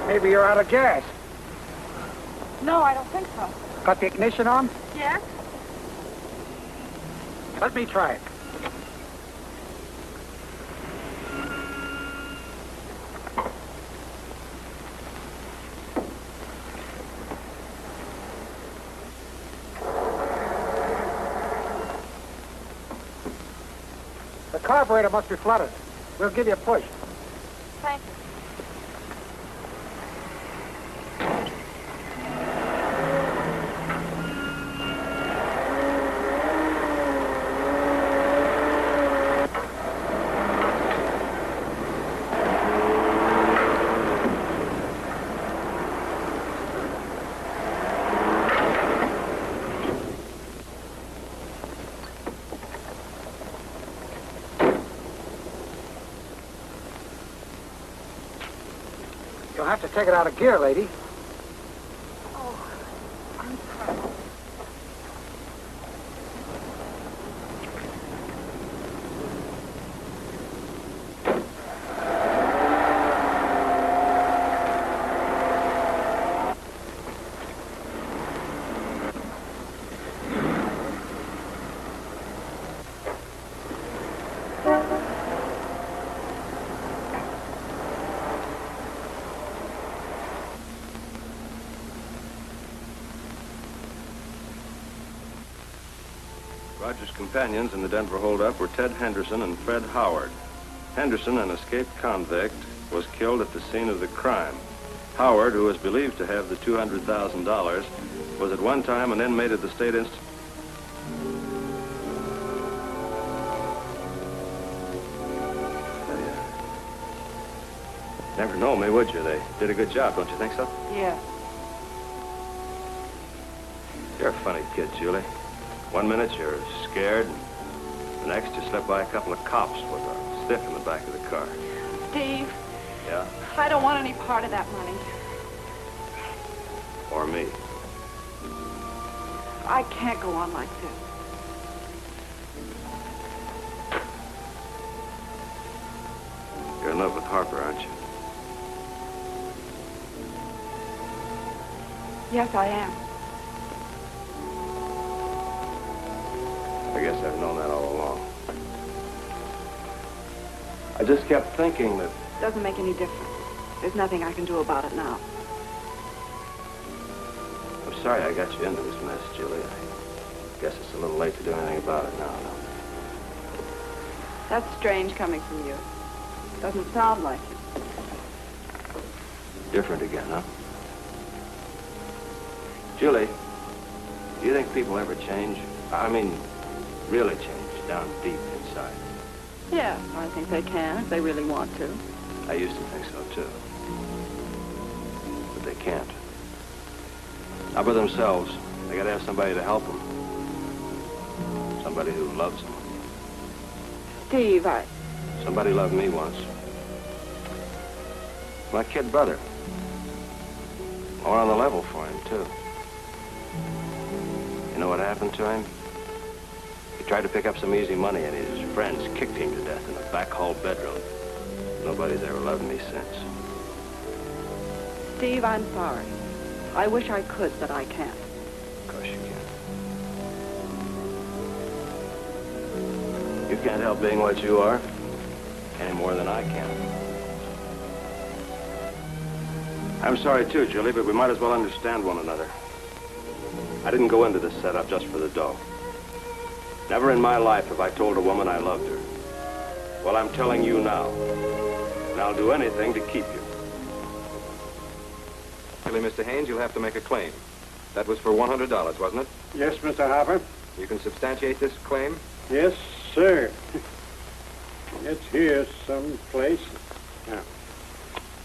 Maybe you're out of gas. No, I don't think so. Got the ignition on? Yes? Let me try it. The carburetor must be flooded. We'll give you a push. Thank you. You'll have to take it out of gear, lady. Oh, I'm sorry. Roger's companions in the Denver holdup were Ted Henderson and Fred Howard. Henderson, an escaped convict, was killed at the scene of the crime. Howard, who was believed to have the $200,000, was at one time an inmate of the State Institute. Never know me, would you? They did a good job, don't you think so? Yeah. You're a funny kid, Julie. One minute you're scared, and the next you slip by a couple of cops with a stiff in the back of the car. Steve. Yeah? I don't want any part of that money. Or me. I can't go on like this. You're in love with Harper, aren't you? Yes, I am. I guess I've known that all along. I just kept thinking that... Doesn't make any difference. There's nothing I can do about it now. I'm sorry I got you into this mess, Julie. I guess it's a little late to do anything about it now. That's strange coming from you. Doesn't sound like it. Different again, huh? Julie, do you think people ever change? I mean, really change down deep inside? Yeah, I think they can if they really want to. I used to think so, too. But they can't. Not by themselves. They gotta have somebody to help them. Somebody who loves them. Steve, Somebody loved me once. My kid brother. More on the level for him, too. You know what happened to him? He tried to pick up some easy money, and his friends kicked him to death in a back hall bedroom. Nobody's ever loved me since. Steve, I'm sorry. I wish I could, but I can't. Of course you can. You can't help being what you are any more than I can. I'm sorry, too, Julie, but we might as well understand one another. I didn't go into this setup just for the dough. Never in my life have I told a woman I loved her. Well, I'm telling you now. And I'll do anything to keep you. Really, Mr. Haynes, you'll have to make a claim. That was for $100, wasn't it? Yes, Mr. Harper. You can substantiate this claim? Yes, sir. It's here someplace. Yeah.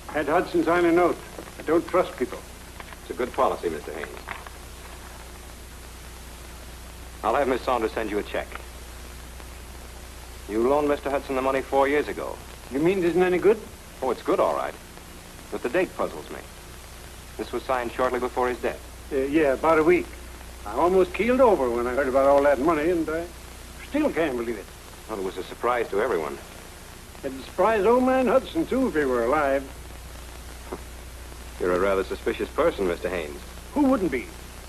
Had Hudson sign a note. I don't trust people. It's a good policy, Mr. Haynes. I'll have Miss Saunders send you a check. You loaned Mr. Hudson the money 4 years ago. You mean it isn't any good? Oh, it's good, all right. But the date puzzles me. This was signed shortly before his death. Yeah, about a week. I almost keeled over when I heard about all that money, and I still can't believe it. Well, it was a surprise to everyone. It'd surprise old man Hudson, too, if he were alive. You're a rather suspicious person, Mr. Haynes. Who wouldn't be?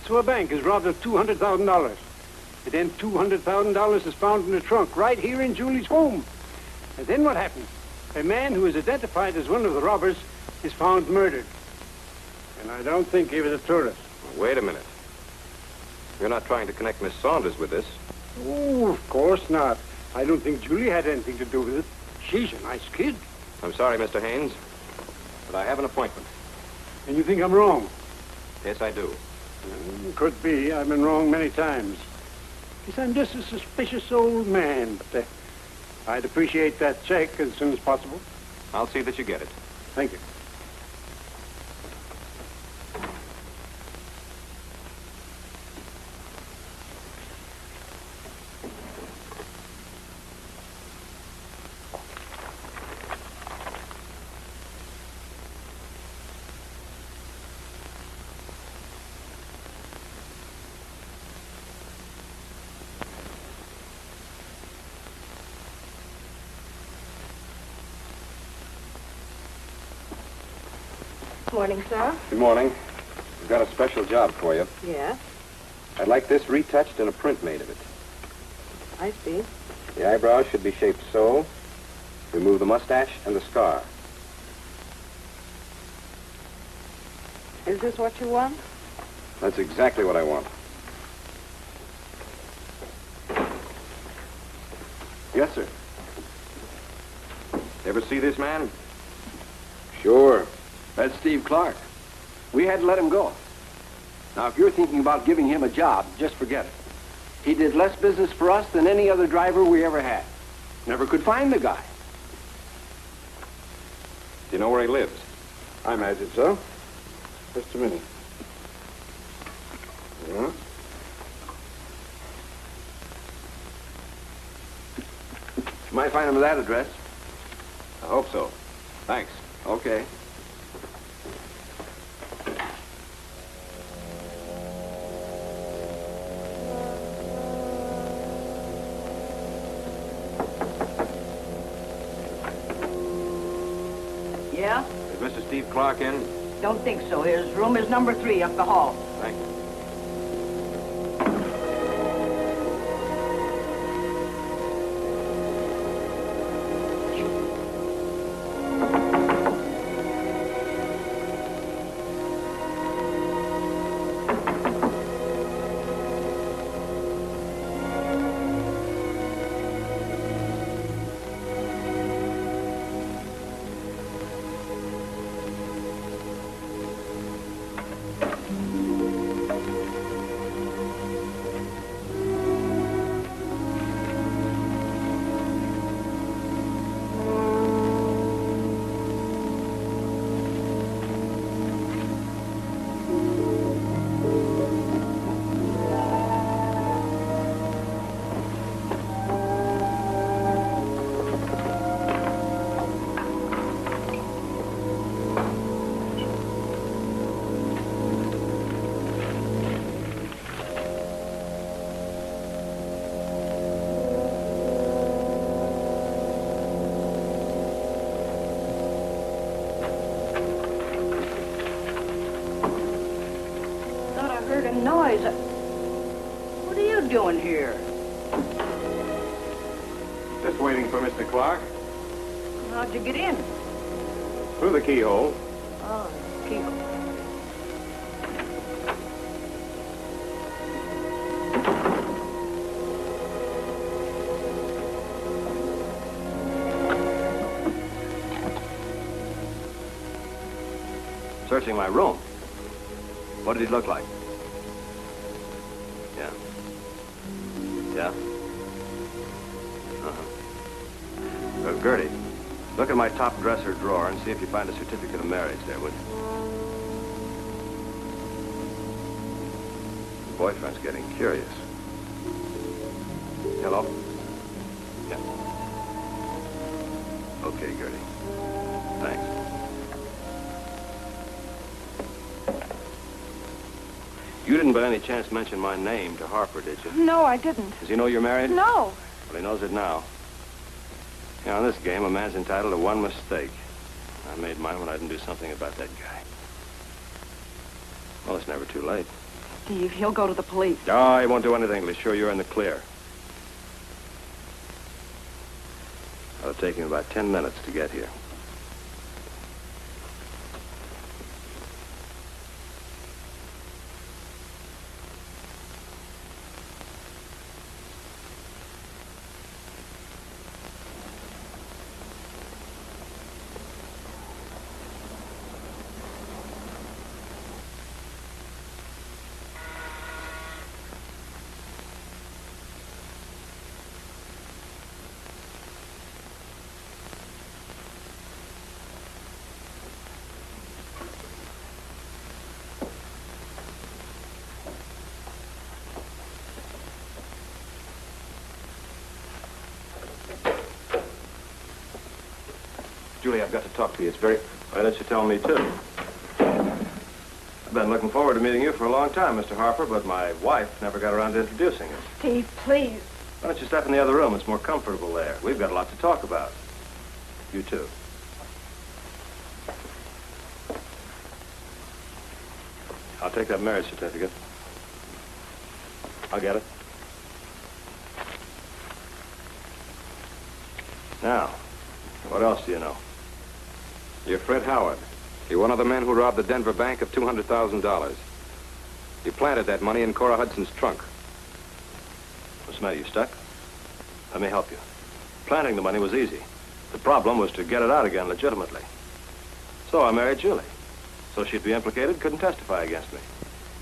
So a bank is robbed of $200,000. And then $200,000 is found in the trunk right here in Julie's home. And then what happens? A man who is identified as one of the robbers is found murdered. And I don't think he was a tourist. Wait a minute. You're not trying to connect Miss Saunders with this? Oh, of course not. I don't think Julie had anything to do with it. She's a nice kid. I'm sorry, Mr. Haynes, but I have an appointment. And you think I'm wrong? Yes, I do. Could be. I've been wrong many times. Yes, I'm just a suspicious old man, but I'd appreciate that check as soon as possible. I'll see that you get it. Thank you. Morning, sir. Good morning. We've got a special job for you. Yes, I'd like this retouched and a print made of it. I see. The eyebrows should be shaped so. Remove the mustache and the scar. Is this what you want? That's exactly what I want. Yes, sir. Ever see this man? Sure. That's Steve Clark. We had to let him go. Now, if you're thinking about giving him a job, just forget it. He did less business for us than any other driver we ever had. Never could find the guy. Do you know where he lives? I imagine so. Just a minute. Yeah. You might find him at that address. I hope so. Thanks. Okay. Yeah? Is Mr. Steve Clark in? Don't think so. His room is number 3 up the hall. Thank you. Noise. What are you doing here? Just waiting for Mr. Clark. How'd you get in? Through the keyhole. Oh, keyhole. Searching my room. What did he look like? Yeah. Yeah? Gertie, look at my top dresser drawer and see if you find a certificate of marriage there, would you? Your boyfriend's getting curious. Hello? Yeah. Okay, Gertie. Thanks. You didn't by any chance mention my name to Harper, did you? No, I didn't. Does he know you're married? No. Well, he knows it now. You know, in this game, a man's entitled to one mistake. I made mine when I didn't do something about that guy. Well, it's never too late. Steve, he'll go to the police. No, he won't do anything till he's sure you're in the clear. It'll take him about 10 minutes to get here. Julie, I've got to talk to you. It's very... Why don't you tell me, too? I've been looking forward to meeting you for a long time, Mr. Harper, but my wife never got around to introducing us. Steve, please. Why don't you step in the other room? It's more comfortable there. We've got a lot to talk about. You, too. I'll take that marriage certificate. I'll get it. Now, what else do you know? You're Fred Howard. You're one of the men who robbed the Denver bank of $200,000. You planted that money in Cora Hudson's trunk. What's the matter? You stuck? Let me help you. Planting the money was easy. The problem was to get it out again legitimately. So I married Julie. So she'd be implicated, couldn't testify against me.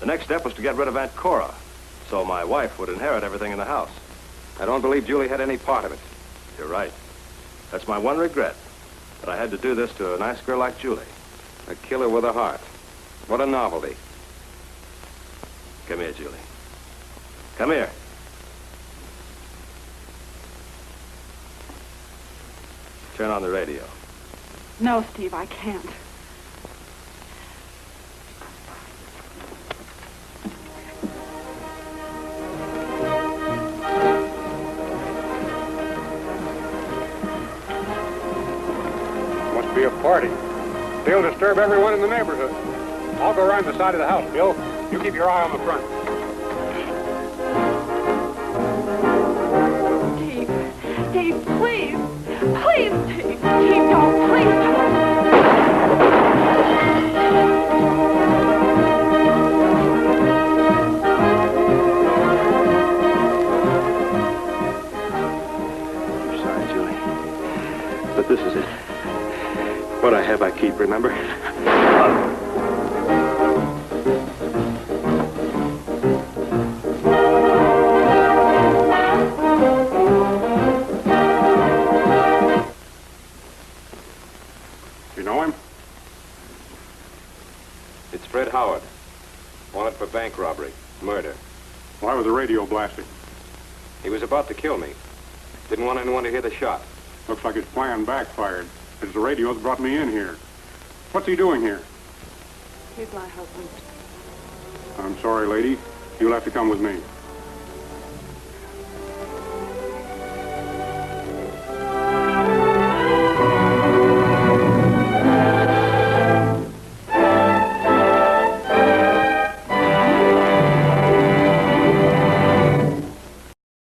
The next step was to get rid of Aunt Cora, so my wife would inherit everything in the house. I don't believe Julie had any part of it. You're right. That's my one regret, that I had to do this to a nice girl like Julie. A killer with a heart. What a novelty. Come here, Julie. Come here. Turn on the radio. No, Steve, I can't. Must be a party. They'll disturb everyone in the neighborhood. I'll go around the side of the house, Bill. You keep your eye on the front. Steve, please. Please, Steve. Steve, don't. Please don't. I'm sorry, Julie. But this is it. What I have, I keep, remember? You know him? It's Fred Howard. Wanted for bank robbery, murder. Why was the radio blasting? He was about to kill me. Didn't want anyone to hear the shot. Looks like his plan backfired. It's the radio that brought me in here. What's he doing here? He's my husband. I'm sorry, lady. You'll have to come with me.